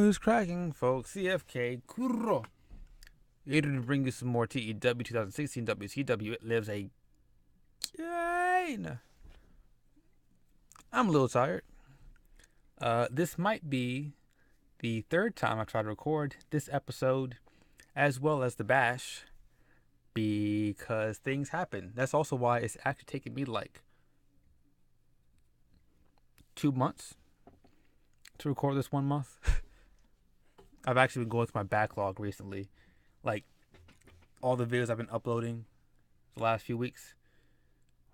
is cracking, folks? CFK Kuro. Here to bring you some more TEW 2016 WCW. It lives again. I'm a little tired. This might be the third time I try to record this episode as well as the bash because things happen. That's also why it's actually taken me like 2 months to record this 1 month. I've actually been going through my backlog recently. Like all the videos I've been uploading the last few weeks,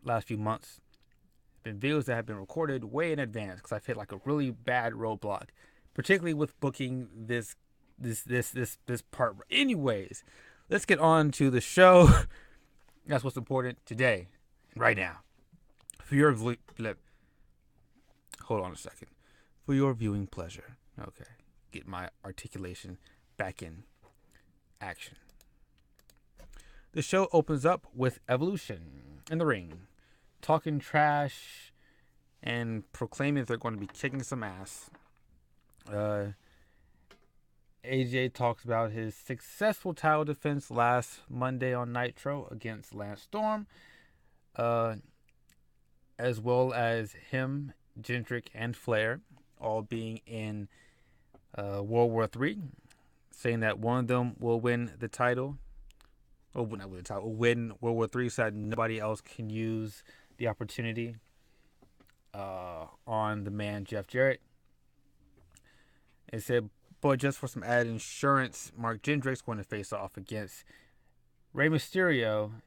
last few months, been videos that have been recorded way in advance because I've hit like a really bad roadblock, particularly with booking this part. Anyways, let's get on to the show. That's what's important today, right now. For your hold on a second. For your viewing pleasure. Okay, get my articulation back in action. The show opens up with Evolution in the ring, talking trash and proclaiming they're going to be kicking some ass. AJ talks about his successful title defense last Monday on Nitro against Lance Storm, as well as him, Gendrick, and Flair all being in World War III, saying that one of them will win the title. Or not win the title, will win World War III so that nobody else can use the opportunity on the man Jeff Jarrett. It said, but just for some added insurance, Mark Gendrick's going to face off against Rey Mysterio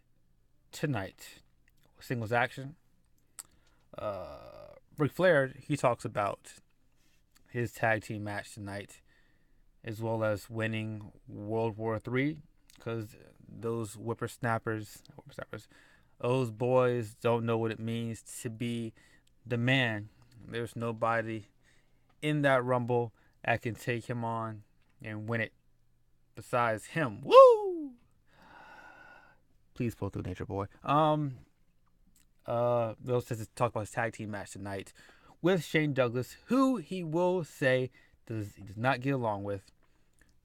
tonight. Singles action. Ric Flair, he talks about his tag team match tonight, as well as winning World War III, because those whippersnappers, those boys don't know what it means to be the man. There's nobody in that Rumble that can take him on and win it besides him. Woo! Please pull through, Nature Boy. They'll talk about his tag team match tonight with Shane Douglas, who he will say he does not get along with,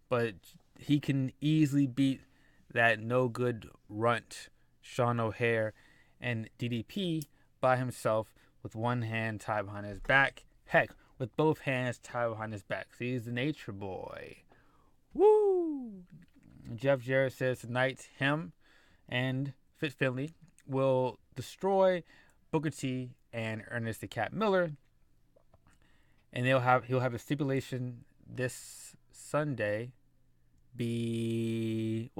but he can easily beat that no good runt Sean O'Haire and DDP by himself with one hand tied behind his back. Heck, with both hands tied behind his back. So he's the Nature Boy. Woo! Jeff Jarrett says tonight him and Fit Finley will destroy Booker T and Ernest the Cat Miller, and he'll have a stipulation this Sunday. He'll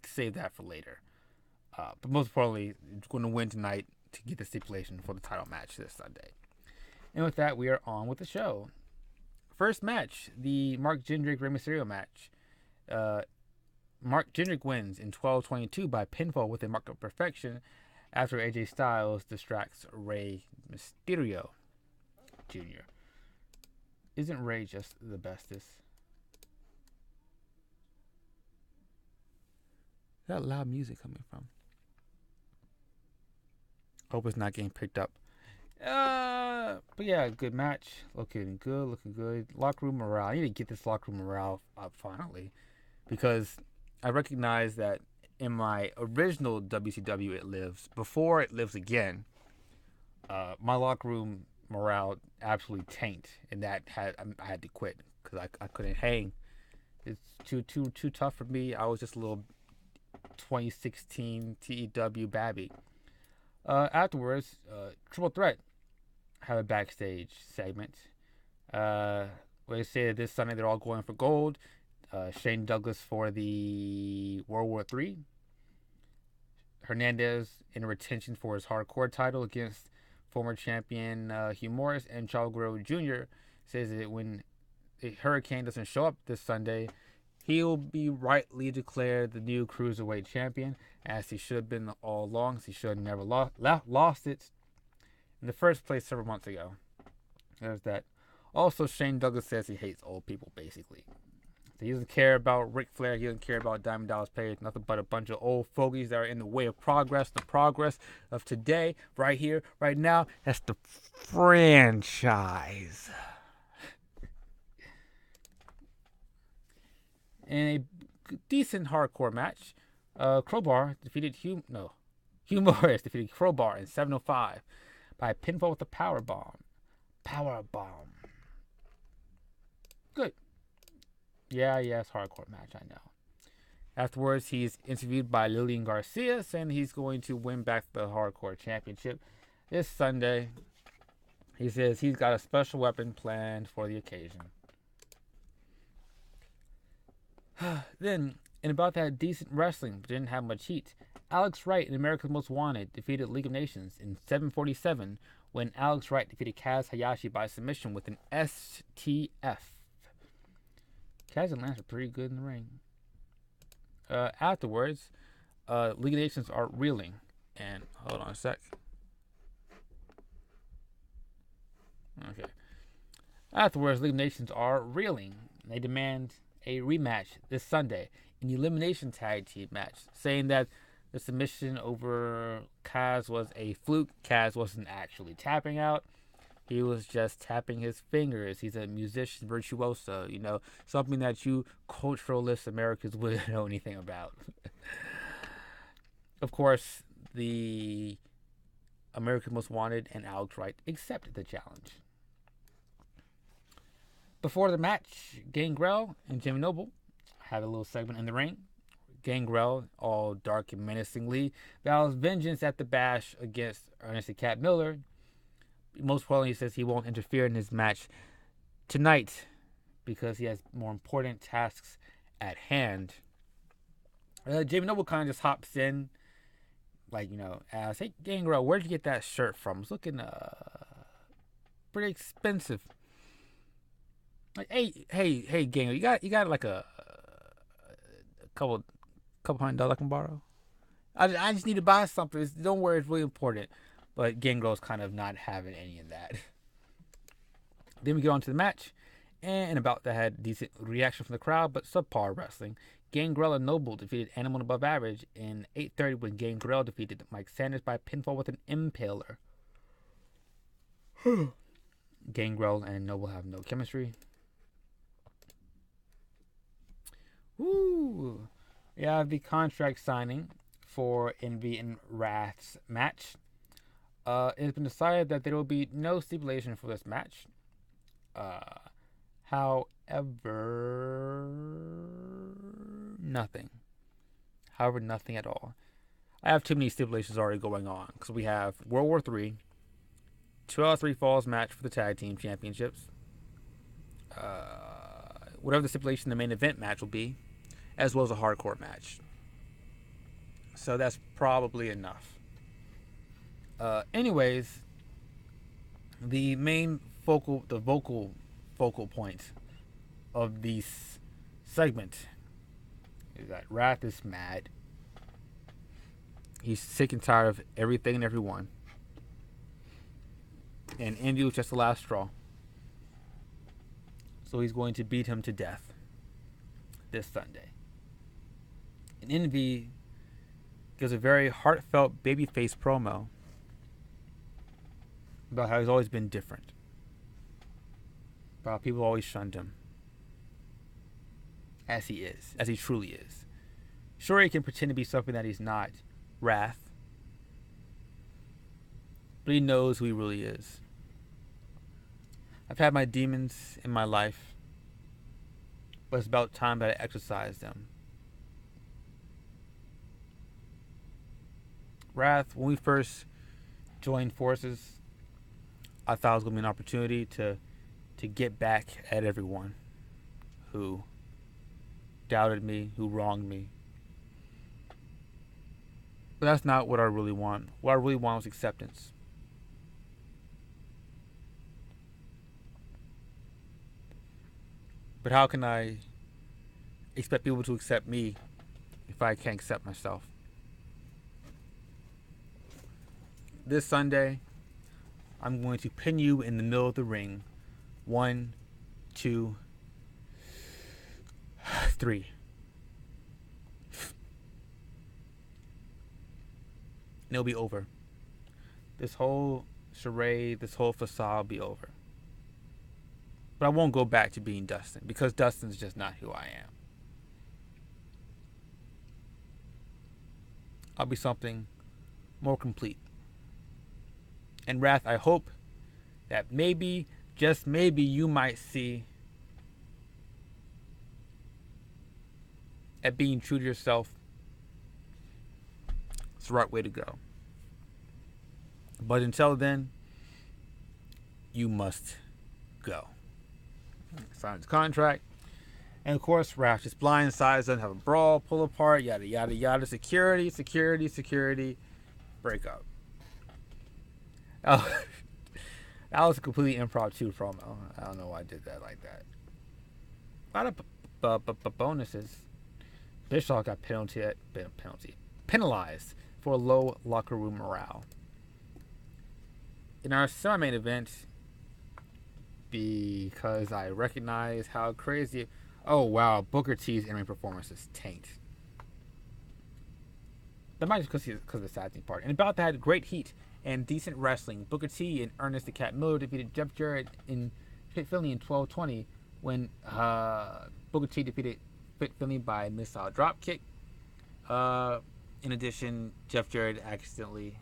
save that for later. But most importantly, he's going to win tonight to get the stipulation for the title match this Sunday. And with that, we are on with the show. First match, the Mark Gendrick Rey Mysterio match. Mark Gendrick wins in 12:22 by pinfall with a mark of perfection after AJ Styles distracts Rey Mysterio Jr. Isn't Rey just the bestest? That loud music coming from? Hope it's not getting picked up. But yeah, good match. Looking good. Locker room morale. I need to get this locker room morale up finally, because I recognize that in my original WCW It Lives, before It Lives Again, my locker room morale absolutely tanked, and I had to quit because I couldn't hang. It's too tough for me. I was just a little 2016 TEW Babby. Afterwards, Triple Threat have a backstage segment where they say this Sunday they're all going for gold. Shane Douglas for the World War III. Hernandez in retention for his hardcore title against former champion Hugh Morris, and Chavo Guerrero Jr. says that when the Hurricane doesn't show up this Sunday, he'll be rightly declared the new Cruiserweight champion, as he should have been all along. He should have never lost it in the first place several months ago. There's that. Also, Shane Douglas says he hates old people, basically. So he doesn't care about Ric Flair. He doesn't care about Diamond Dallas Page. Nothing but a bunch of old fogies that are in the way of progress. The progress of today, right here, right now, that's the franchise. In a decent hardcore match, Crowbar defeated Hugh Morris defeated Crowbar in 7:05 by pinfall with a power bomb. Power bomb. Good. Yeah, it's hardcore match, I know. Afterwards, he's interviewed by Lillian Garcia, saying he's going to win back the hardcore championship this Sunday. He says he's got a special weapon planned for the occasion. Then, in about that decent wrestling, but didn't have much heat, Alex Wright in America's Most Wanted defeated League of Nations in 7:47 when Alex Wright defeated Kaz Hayashi by submission with an STF. Kaz and Lance are pretty good in the ring. Afterwards, League of Nations are reeling. And hold on a sec. Okay. Afterwards, League of Nations are reeling. They demand a rematch this Sunday, an elimination tag team match, saying that the submission over Kaz was a fluke. Kaz wasn't actually tapping out. He was just tapping his fingers. He's a musician virtuoso, something that you culturalist Americans wouldn't know anything about. Of course, the American Most Wanted and Alex Wright accepted the challenge. Before the match, Gangrel and Jimmy Noble had a little segment in the ring. Gangrel, all dark and menacingly, vows vengeance at the Bash against Ernest and Cat Miller. Most importantly, he says he won't interfere in his match tonight because he has more important tasks at hand. Jimmy Noble kind of just hops in, asks, "Hey, Gangrel, where'd you get that shirt from? It's looking pretty expensive." Like, hey, Gangrel, you got like a couple $100 I can borrow? I just need to buy something. Don't worry, it's really important. But Gangrel's kind of not having any of that. Then we get on to the match. And about that had decent reaction from the crowd, but subpar wrestling. Gangrel and Noble defeated Animal Above Average in 8:30 when Gangrel defeated Mike Sanders by pinfall with an impaler. Gangrel and Noble have no chemistry. Woo! We have the contract signing for Envy and Wrath's match. It has been decided that there will be no stipulation for this match. However, nothing at all. I have too many stipulations already going on because we have World War III, 2 out of 3 falls match for the tag team championships, whatever the stipulation the main event match will be, as well as a hardcore match. So that's probably enough. Anyways, the main focal point of this segment is that Wrath is mad. He's sick and tired of everything and everyone. And Envy was just the last straw. So he's going to beat him to death this Sunday. And Envy gives a very heartfelt babyface promo about how he's always been different. About how people always shunned him. As he truly is. Sure, he can pretend to be something that he's not, Wrath. But he knows who he really is. I've had my demons in my life, but it's about time that I exercise them. Wrath, when we first joined forces, I thought it was going to be an opportunity to get back at everyone who doubted me, who wronged me. But that's not what I really want. What I really want was acceptance. But how can I expect people to accept me if I can't accept myself? This Sunday, I'm going to pin you in the middle of the ring. 1, 2, 3. And it'll be over. This whole charade, this whole facade will be over. But I won't go back to being Dustin, because Dustin's just not who I am. I'll be something more complete. And Wrath, I hope that maybe, just maybe, you might see at being true to yourself. It's the right way to go. But until then, you must go. Sign his contract. And of course, Wrath just blindsides, doesn't have a brawl, pull apart, yada, yada, yada. Security, security, security. Break up. Oh, that was a completely impromptu promo. I don't know why I did that like that. A lot of bonuses. Bischoff got penalized for low locker room morale. In our semi-main event, because I recognize how crazy... Oh, wow. Booker T's in-ring performance is tanked. That might just because of the saddening part. And about that, great heat and decent wrestling. Booker T and Ernest the Cat Miller defeated Jeff Jarrett in Fit Finley in 12:20 when Booker T defeated Fit Finley by missile dropkick. In addition, Jeff Jarrett accidentally...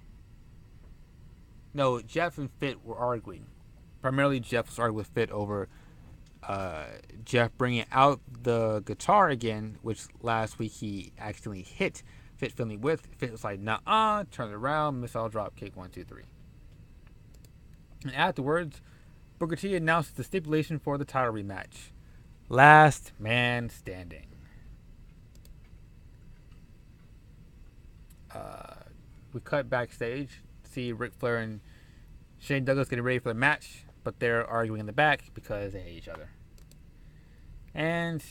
No, Jeff and Fit were arguing. Primarily, Jeff was arguing with Fit over Jeff bringing out the guitar again, which last week he accidentally hit Fit Finley with. Fit was like, nah, turned around, missile drop kick, 1, 2, 3. And afterwards, Booker T announced the stipulation for the title rematch. Last man standing. We cut backstage, see Ric Flair and Shane Douglas getting ready for the match, but they're arguing in the back because they hate each other. And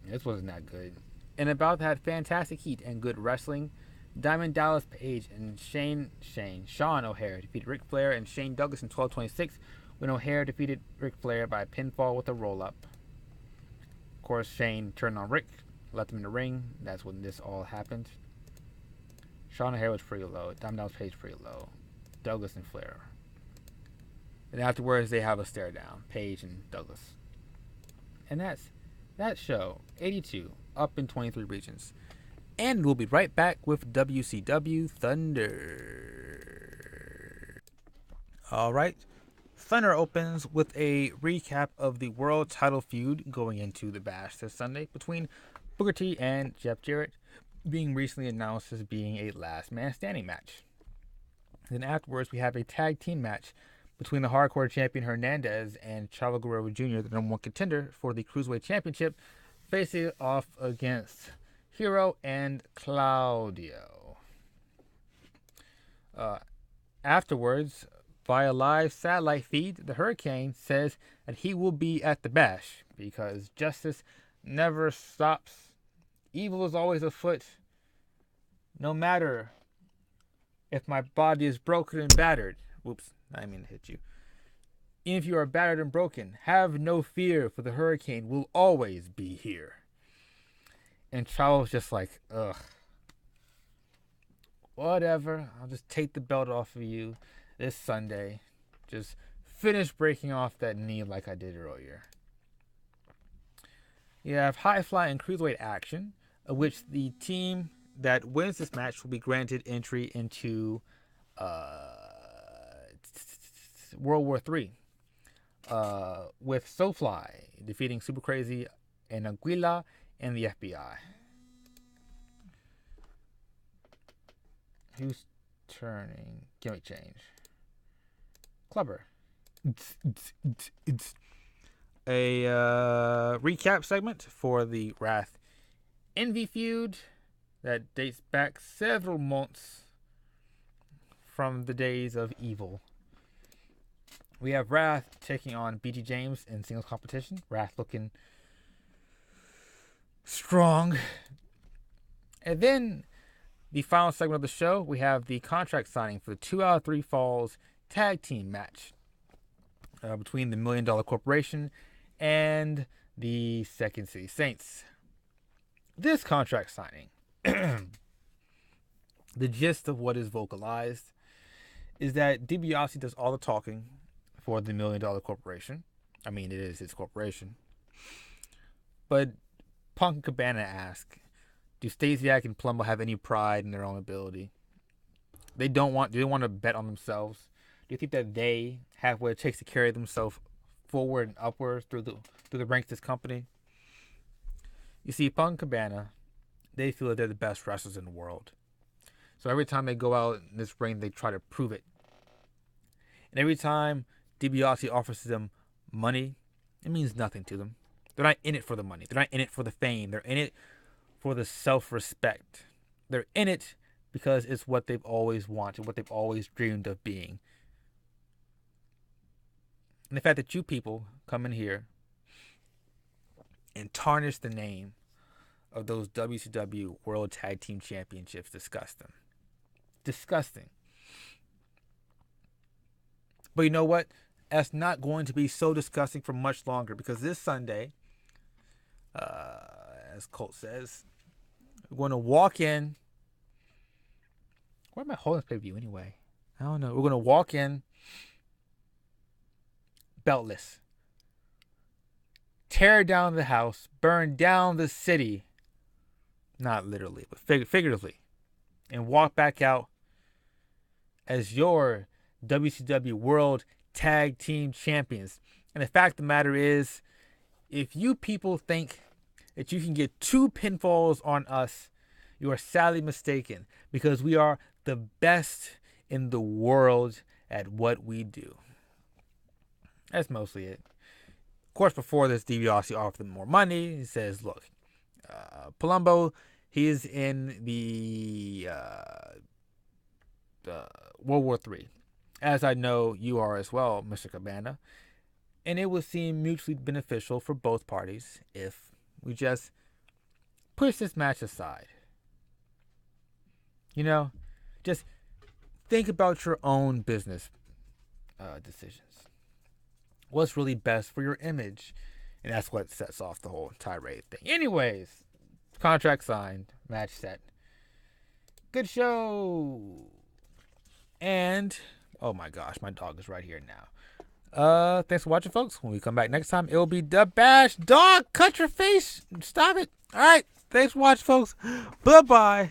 this wasn't that good. And about that fantastic heat and good wrestling, Diamond Dallas Page and Sean O'Hare defeated Ric Flair and Shane Douglas in 12:26 when O'Hare defeated Ric Flair by pinfall with a roll-up. Of course, Shane turned on Ric, left him in the ring. That's when this all happened. Sean O'Hare was pretty low. Diamond Dallas Page pretty low. Douglas and Flair. And afterwards, they have a stare down. Page and Douglas. And that's that show. 82. Up in 23 regions. And we'll be right back with WCW Thunder. Alright. Thunder opens with a recap of the world title feud going into the Bash this Sunday between Booker T and Jeff Jarrett, being recently announced as being a last man standing match. Then afterwards, we have a tag team match between the Hardcore Champion Hernandez and Chavo Guerrero Jr., the number one contender for the Cruiserweight Championship, facing off against Hero and Claudio. Afterwards, via live satellite feed, the Hurricane says that he will be at the Bash because justice never stops. Evil is always afoot. No matter if my body is broken and battered. Whoops, I didn't mean to hit you. If you are battered and broken, have no fear, for the Hurricane will always be here. And Chavo's just like, ugh. Whatever, I'll just take the belt off of you this Sunday. Just finish breaking off that knee like I did earlier. You have high fly and cruiserweight action, of which the team that wins this match will be granted entry into World War III, with SoFly defeating Super Crazy and Anguilla and the FBI. Who's turning? Give me change. Clubber. A recap segment for the Wrath Envy feud that dates back several months from the days of Evil. We have Wrath taking on BG James in singles competition. Wrath looking strong. And then the final segment of the show, we have the contract signing for the 2 out of 3 Falls tag team match between the $1 Million Corporation and the Second City Saints. This contract signing, the gist of what is vocalized, is that DiBiase does all the talking for the $1 Million Corporation. I mean, it is his corporation. But Punk and Cabana ask, Do Stasiak and Palumbo have any pride in their own ability? They don't want. Do they want to bet on themselves? Do you think that they have what it takes to carry themselves forward and upwards through the ranks of this company? You see, Punk Cabana, they feel that they're the best wrestlers in the world. So every time they go out in this ring, they try to prove it. And every time DiBiase offers them money, it means nothing to them. They're not in it for the money. They're not in it for the fame. They're in it for the self-respect. They're in it because it's what they've always wanted, what they've always dreamed of being. And the fact that you people come in here and tarnish the name of those WCW World Tag Team Championships, disgusting. Disgusting. But you know what? That's not going to be so disgusting for much longer, because this Sunday, as Colt says, we're going to walk in. Where am I holding this pay-per-view anyway? I don't know. We're going to walk in beltless, tear down the house, burn down the city, not literally, but figuratively, and walk back out as your WCW World Tag Team Champions. And the fact of the matter is, if you people think that you can get 2 pinfalls on us, you are sadly mistaken, because we are the best in the world at what we do. That's mostly it. Of course, before this, DiBiase offered them more money. He says, look, Palumbo, he is in the World War III, as I know you are as well, Mr. Cabana. And it would seem mutually beneficial for both parties if we just push this match aside. You know, just think about your own business decisions. What's really best for your image? And that's what sets off the whole tirade thing. Anyways, contract signed, match set. Good show. And, oh my gosh, my dog is right here now. Thanks for watching, folks. When we come back next time, it will be The Bash. Dog, cut your face. Stop it. All right. Thanks for watching, folks. Bye-bye.